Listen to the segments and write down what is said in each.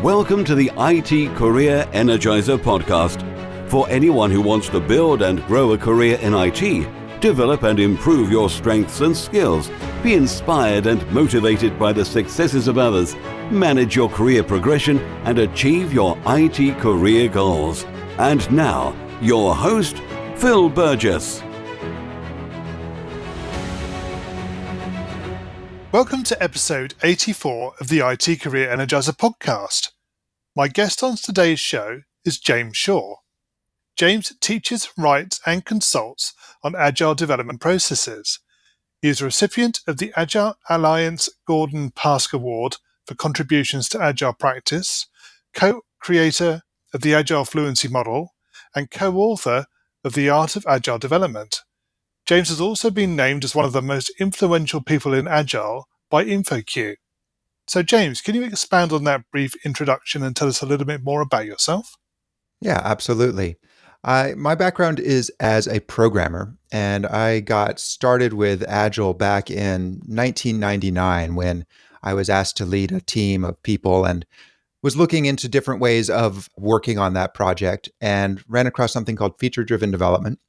Welcome to the IT Career Energizer podcast. For anyone who wants to build and grow a career in IT, develop and improve your strengths and skills, be inspired and motivated by the successes of others, manage your career progression, and achieve your IT career goals. And now, your host, Phil Burgess. Welcome to episode 84 of the IT Career Energizer podcast. My guest on today's show is James Shaw. James teaches, writes, and consults on Agile development processes. He is a recipient of the Agile Alliance Gordon Pask Award for contributions to Agile Practice, co-creator of the Agile Fluency Model, and co-author of the Art of Agile Development. James has also been named as one of the most influential people in Agile by InfoQ. So James, can you expand on that brief introduction and tell us a little bit more about yourself? Yeah, absolutely. My background is as a programmer, and I got started with Agile back in 1999 when I was asked to lead a team of people and was looking into different ways of working on that project and ran across something called feature-driven development.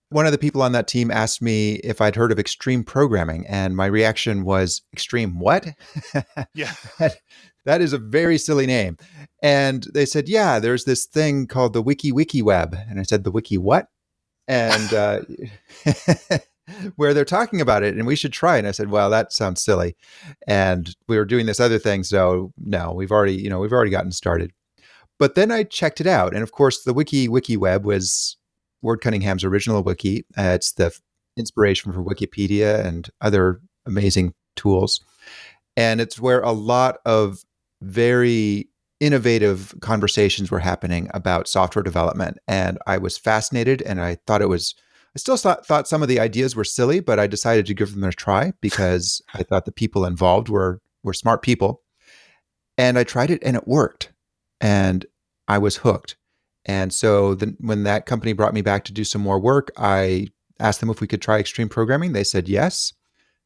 One of the people on that team asked me if I'd heard of extreme programming, and my reaction was, extreme what? Yeah. That is a very silly name. And they said, yeah, there's this thing called the wiki web. And I said, the wiki what? And where they're talking about it, and we should try. And I said, well, that sounds silly. And we were doing this other thing. So no, we've already gotten started. But then I checked it out. And of course, the wiki web was Ward Cunningham's original wiki. It's the inspiration for Wikipedia and other amazing tools. And it's where a lot of very innovative conversations were happening about software development. And I was fascinated, and I still thought some of the ideas were silly, but I decided to give them a try because I thought the people involved were smart people. And I tried it, and it worked. And I was hooked. And so when that company brought me back to do some more work, I asked them if we could try extreme programming. They said yes.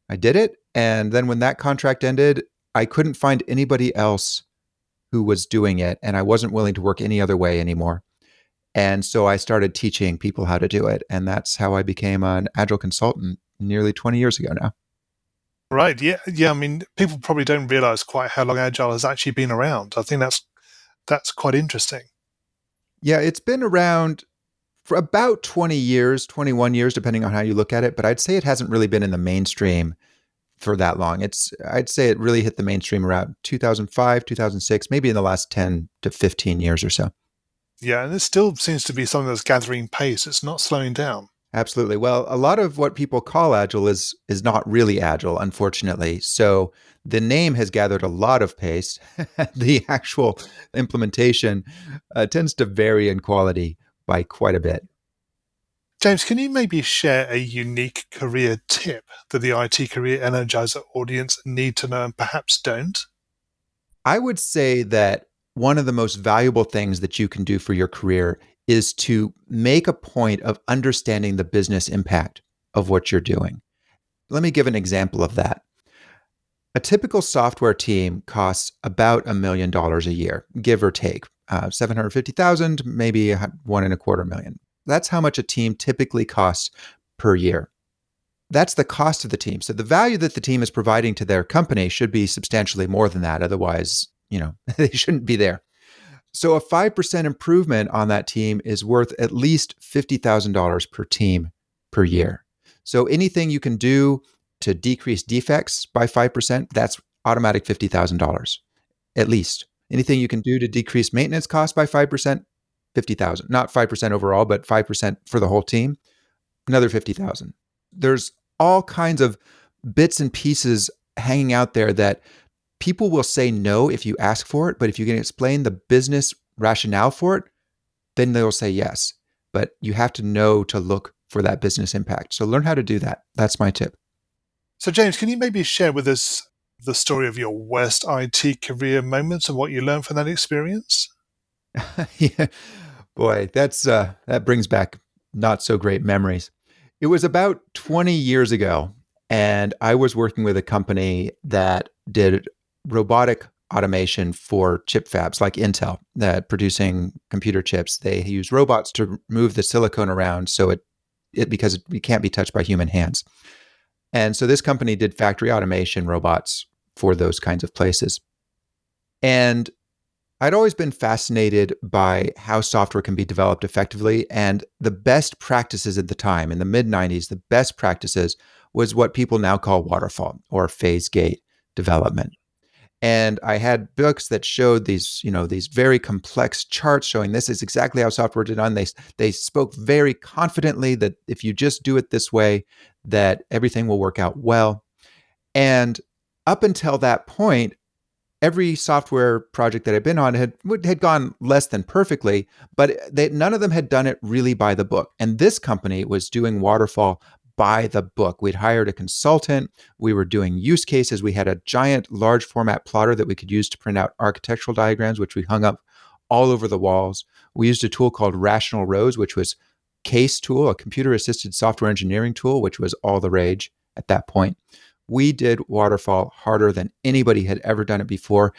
I did it. And then when that contract ended, I couldn't find anybody else who was doing it. And I wasn't willing to work any other way anymore. And so I started teaching people how to do it. And that's how I became an Agile consultant nearly 20 years ago now. Right. Yeah. I mean, people probably don't realize quite how long Agile has actually been around. I think that's quite interesting. Yeah, it's been around for about 20 years, 21 years, depending on how you look at it. But I'd say it hasn't really been in the mainstream for that long. I'd say it really hit the mainstream around 2005, 2006, maybe in the last 10 to 15 years or so. Yeah, and it still seems to be something that's gathering pace. It's not slowing down. Absolutely. Well, a lot of what people call Agile is not really Agile, unfortunately. So the name has gathered a lot of pace. The actual implementation tends to vary in quality by quite a bit. James, can you maybe share a unique career tip that the IT Career Energizer audience need to know and perhaps don't? I would say that one of the most valuable things that you can do for your career is to make a point of understanding the business impact of what you're doing. Let me give an example of that. A typical software team costs about $1 million a year, give or take, 750,000, maybe $1.25 million. That's how much a team typically costs per year. That's the cost of the team. So the value that the team is providing to their company should be substantially more than that. Otherwise, they shouldn't be there. So a 5% improvement on that team is worth at least $50,000 per team per year. So anything you can do to decrease defects by 5%, that's automatic $50,000, at least. Anything you can do to decrease maintenance costs by 5%, $50,000. Not 5% overall, but 5% for the whole team, another $50,000. There's all kinds of bits and pieces hanging out there that people will say no if you ask for it, but if you can explain the business rationale for it, then they'll say yes. But you have to know to look for that business impact. So learn how to do that. That's my tip. So James, can you maybe share with us the story of your worst IT career moments and what you learned from that experience? Yeah. Boy, that brings back not so great memories. It was about 20 years ago, and I was working with a company that did robotic automation for chip fabs like Intel that producing computer chips. They use robots to move the silicon around so it because it can't be touched by human hands. And so this company did factory automation robots for those kinds of places. And I'd always been fascinated by how software can be developed effectively. And the best practices at the time, in the mid-90s, the best practices was what people now call waterfall or phase gate development. And I had books that showed these very complex charts showing this is exactly how software is done. They spoke very confidently that if you just do it this way, that everything will work out well. And up until that point, every software project that I'd been on had gone less than perfectly, but none of them had done it really by the book. And this company was doing waterfall by the book. We'd hired a consultant. We were doing use cases. We had a giant large format plotter that we could use to print out architectural diagrams, which we hung up all over the walls. We used a tool called Rational Rows, which was CASE tool, a computer assisted software engineering tool, which was all the rage at that point. We did waterfall harder than anybody had ever done it before,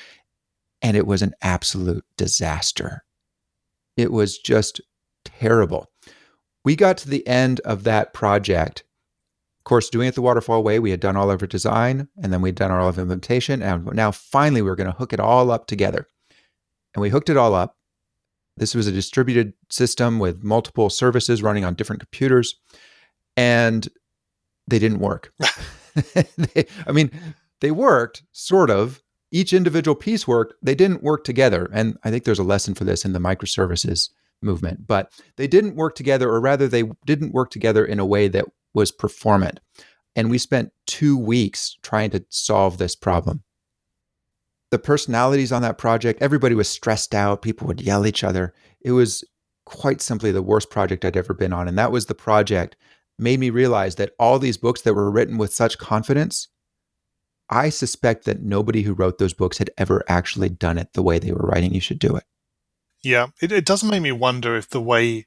and it was an absolute disaster. It was just terrible. We got to the end of that project. Of course, doing it the waterfall way, we had done all of our design, and then we'd done all of implementation, and now finally we were going to hook it all up together. And we hooked it all up. This was a distributed system with multiple services running on different computers, and they didn't work. They worked, sort of. Each individual piece worked. They didn't work together. And I think there's a lesson for this in the microservices movement. But they didn't work together, or rather, they didn't work together in a way that was performant. And we spent 2 weeks trying to solve this problem. The personalities on that project, everybody was stressed out. People would yell at each other. It was quite simply the worst project I'd ever been on. And that was the project made me realize that all these books that were written with such confidence, I suspect that nobody who wrote those books had ever actually done it the way they were writing you should do it. Yeah, it does make me wonder if the way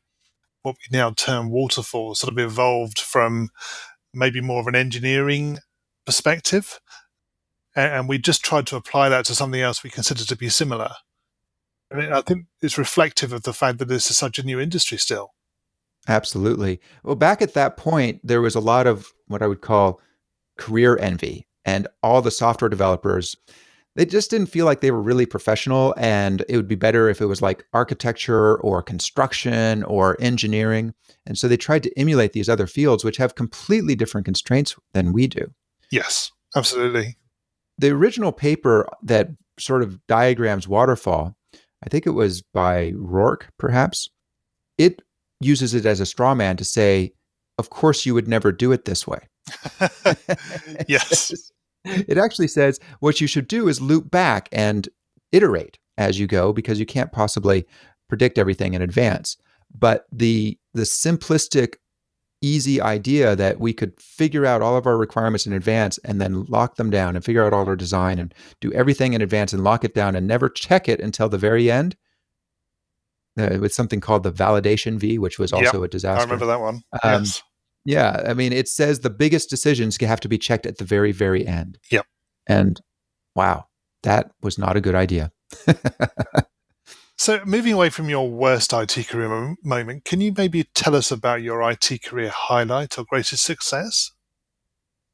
what we now term waterfall sort of evolved from maybe more of an engineering perspective, and we just tried to apply that to something else we consider to be similar. I think it's reflective of the fact that this is such a new industry still. Absolutely. Well, back at that point, there was a lot of what I would call career envy. And all the software developers, they just didn't feel like they were really professional. And it would be better if it was like architecture or construction or engineering. And so they tried to emulate these other fields, which have completely different constraints than we do. Yes, absolutely. The original paper that sort of diagrams waterfall, I think it was by Rourke, perhaps, it uses it as a straw man to say, of course you would never do it this way. Yes. It actually says what you should do is loop back and iterate as you go, because you can't possibly predict everything in advance. But the simplistic, easy idea that we could figure out all of our requirements in advance and then lock them down and figure out all our design and do everything in advance and lock it down and never check it until the very end, with something called the validation V, which was also a disaster. I remember that one. Yes. Yeah. I mean, it says the biggest decisions have to be checked at the very, very end. Yep. And wow, that was not a good idea. So moving away from your worst IT career moment, can you maybe tell us about your IT career highlight or greatest success?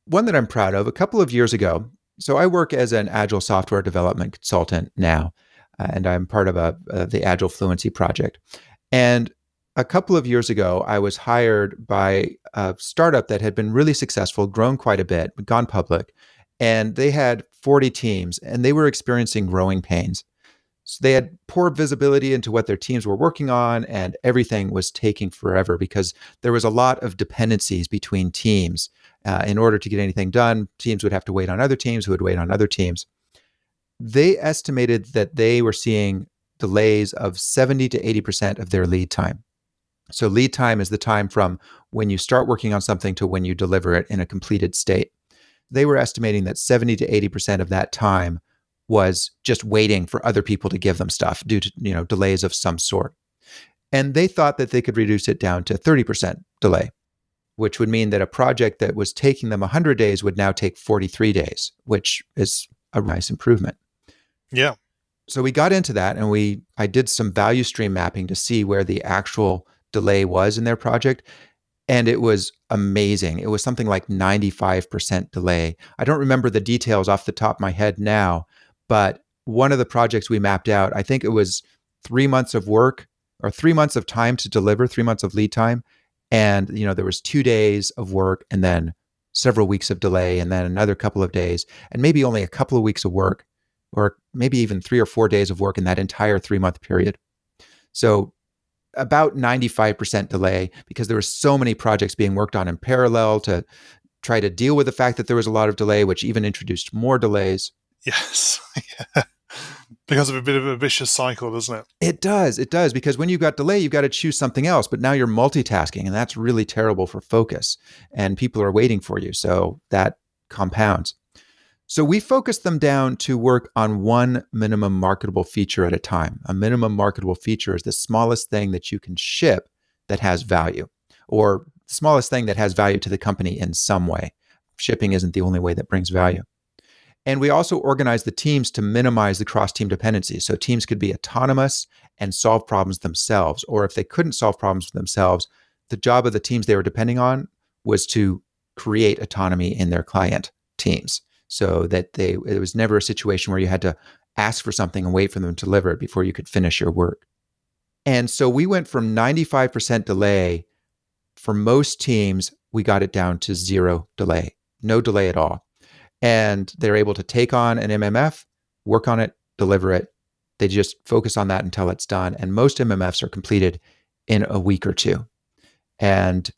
One that I'm proud of, a couple of years ago. So I work as an Agile software development consultant now, and I'm part of the Agile Fluency project. And a couple of years ago, I was hired by a startup that had been really successful, grown quite a bit, gone public, and they had 40 teams, and they were experiencing growing pains. So they had poor visibility into what their teams were working on, and everything was taking forever because there was a lot of dependencies between teams. In order to get anything done, teams would have to wait on other teams who would wait on other teams. They estimated that they were seeing delays of 70 to 80% of their lead time. So lead time is the time from when you start working on something to when you deliver it in a completed state. They were estimating that 70 to 80% of that time was just waiting for other people to give them stuff due to delays of some sort. And they thought that they could reduce it down to 30% delay, which would mean that a project that was taking them 100 days would now take 43 days, which is a nice improvement. Yeah. So we got into that, and I did some value stream mapping to see where the actual delay was in their project. And it was amazing. It was something like 95% delay. I don't remember the details off the top of my head now, but one of the projects we mapped out, I think it was 3 months of work or 3 months of time to deliver, 3 months of lead time. And, there was 2 days of work and then several weeks of delay and then another couple of days and maybe only a couple of weeks of work or maybe even 3 or 4 days of work in that entire 3 month period. So about 95% delay because there were so many projects being worked on in parallel to try to deal with the fact that there was a lot of delay, which even introduced more delays. Yes. Yeah. Because of a bit of a vicious cycle, doesn't it? It does, because when you've got delay, you've got to choose something else, but now you're multitasking and that's really terrible for focus and people are waiting for you. So that compounds. So we focused them down to work on one minimum marketable feature at a time. A minimum marketable feature is the smallest thing that you can ship that has value, or the smallest thing that has value to the company in some way. Shipping isn't the only way that brings value. And we also organized the teams to minimize the cross-team dependencies. So teams could be autonomous and solve problems themselves, or if they couldn't solve problems themselves, the job of the teams they were depending on was to create autonomy in their client teams, so that it was never a situation where you had to ask for something and wait for them to deliver it before you could finish your work. And so we went from 95% delay. For most teams, we got it down to 0 delay, no delay at all. And they're able to take on an MMF, work on it, deliver it. They just focus on that until it's done. And most MMFs are completed in a week or two. And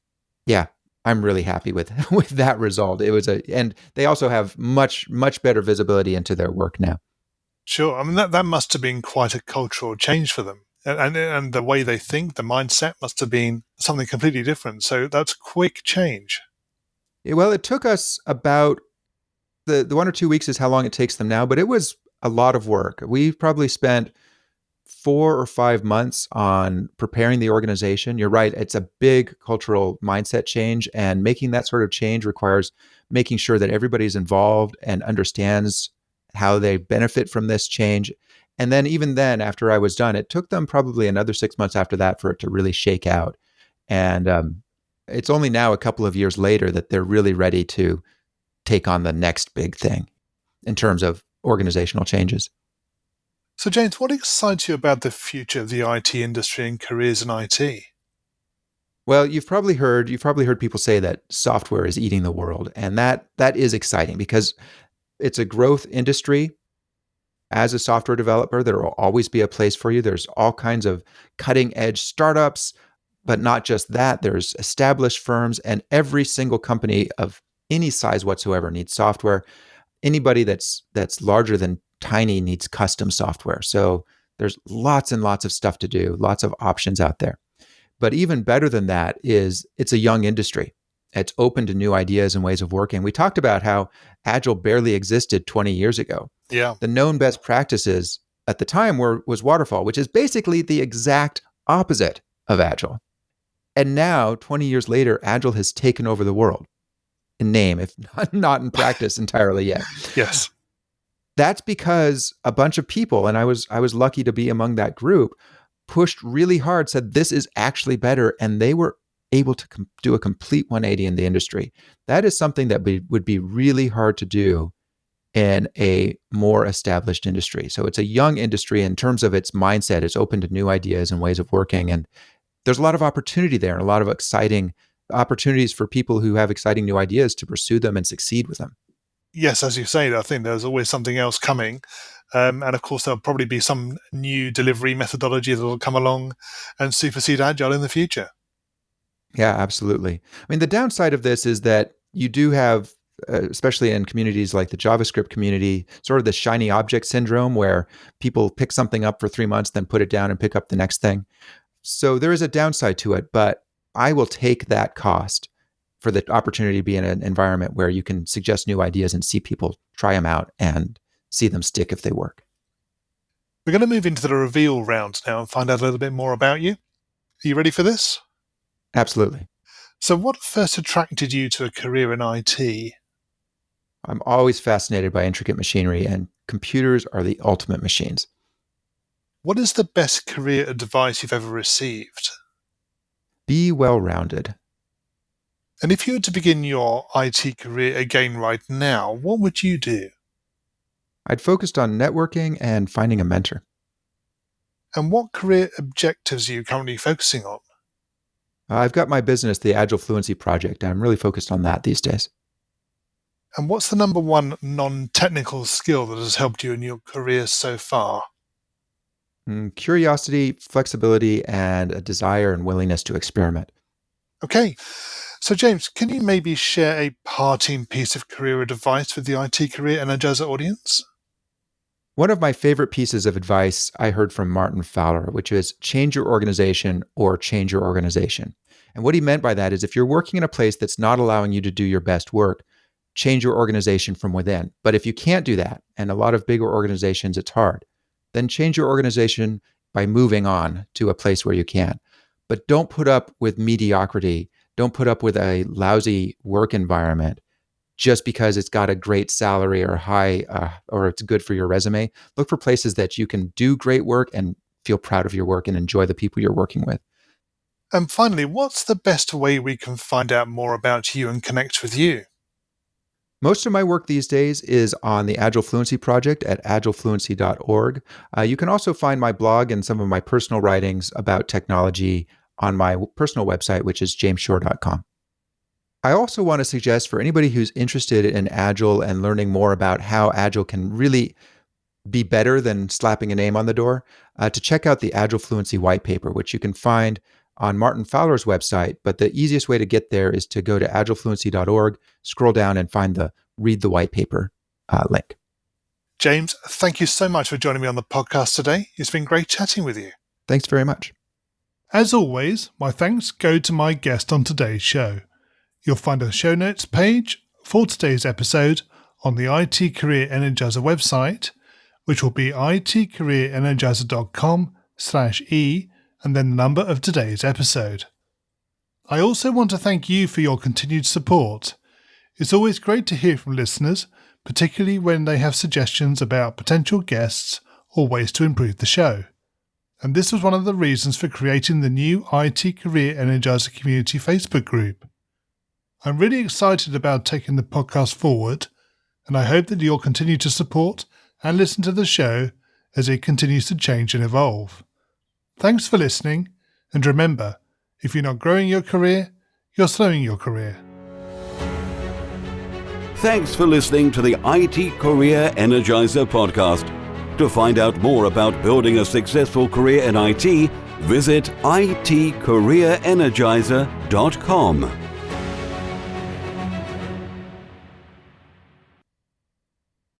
yeah, I'm really happy with that result. And they also have much better visibility into their work now. Sure. I mean, that must have been quite a cultural change for them. And the way they think, the mindset must have been something completely different. So that's quick change. Well, it took us about the 1 or 2 weeks is how long it takes them now, but it was a lot of work. We've probably spent 4 or 5 months on preparing the organization. You're right. It's a big cultural mindset change, and making that sort of change requires making sure that everybody's involved and understands how they benefit from this change. And then even then, after I was done, it took them probably another 6 months after that for it to really shake out. And it's only now a couple of years later that they're really ready to take on the next big thing in terms of organizational changes. So, James, what excites you about the future of the IT industry and careers in IT? Well, you've probably heard people say that software is eating the world, and that is exciting because it's a growth industry. As a software developer, there will always be a place for you. There's all kinds of cutting edge startups, but not just that. There's established firms, and every single company of any size whatsoever needs software. Anybody that's larger than tiny needs custom software. So there's lots and lots of stuff to do, lots of options out there. But even better than that is it's a young industry. It's open to new ideas and ways of working. We talked about how Agile barely existed 20 years ago. Yeah. The known best practices at the time was waterfall, which is basically the exact opposite of Agile. And now, 20 years later, Agile has taken over the world in name, if not in practice entirely yet. Yes. That's because a bunch of people, and I was lucky to be among that group, pushed really hard, said this is actually better, and they were able to do a complete 180 in the industry. That is something that would be really hard to do in a more established industry. So it's a young industry in terms of its mindset. It's open to new ideas and ways of working, and there's a lot of opportunity there and a lot of exciting opportunities for people who have exciting new ideas to pursue them and succeed with them. Yes, as you say, I think there's always something else coming. And of course, there'll probably be some new delivery methodology that will come along and supersede Agile in the future. Yeah, absolutely. I mean, the downside of this is that you do have, especially in communities like the JavaScript community, sort of the shiny object syndrome where people pick something up for 3 months, then put it down and pick up the next thing. So there is a downside to it, but I will take that cost for the opportunity to be in an environment where you can suggest new ideas and see people try them out and see them stick if they work. We're going to move into the reveal round now and find out a little bit more about you. Are you ready for this? Absolutely. So what first attracted you to a career in IT? I'm always fascinated by intricate machinery and computers are the ultimate machines. What is the best career advice you've ever received? Be well-rounded. And if you were to begin your IT career again right now, what would you do? I'd focused on networking and finding a mentor. And what career objectives are you currently focusing on? I've got my business, the Agile Fluency Project. I'm really focused on that these days. And what's the number one non-technical skill that has helped you in your career so far? Curiosity, flexibility, and a desire and willingness to experiment. Okay, so James, can you maybe share a parting piece of career advice with the IT Career Energizer audience? One of my favorite pieces of advice I heard from Martin Fowler, which is change your organization or change your organization. And what he meant by that is if you're working in a place that's not allowing you to do your best work, change your organization from within. But if you can't do that, and a lot of bigger organizations, it's hard, then change your organization by moving on to a place where you can. But don't put up with mediocrity. Don't put up with a lousy work environment just because it's got a great salary or high, or it's good for your resume. Look for places that you can do great work and feel proud of your work and enjoy the people you're working with. And finally, what's the best way we can find out more about you and connect with you? Most of my work these days is on the Agile Fluency Project at agilefluency.org. You can also find my blog and some of my personal writings about technology on my personal website, which is jamesshore.com. I also want to suggest for anybody who's interested in Agile and learning more about how Agile can really be better than slapping a name on the door, to check out the Agile Fluency white paper, which you can find on Martin Fowler's website. But the easiest way to get there is to go to agilefluency.org, scroll down and find the Read the White Paper link. James, thank you so much for joining me on the podcast today. It's been great chatting with you. Thanks very much. As always, my thanks go to my guest on today's show. You'll find a show notes page for today's episode on the IT Career Energizer website, which will be itcareerenergizer.com/e and then the number of today's episode. I also want to thank you for your continued support. It's always great to hear from listeners, particularly when they have suggestions about potential guests or ways to improve the show. And this was one of the reasons for creating the new IT Career Energizer Community Facebook group. I'm really excited about taking the podcast forward, and I hope that you'll continue to support and listen to the show as it continues to change and evolve. Thanks for listening, and remember, if you're not growing your career, you're slowing your career. Thanks for listening to the IT Career Energizer podcast. To find out more about building a successful career in IT, visit itcareerenergizer.com.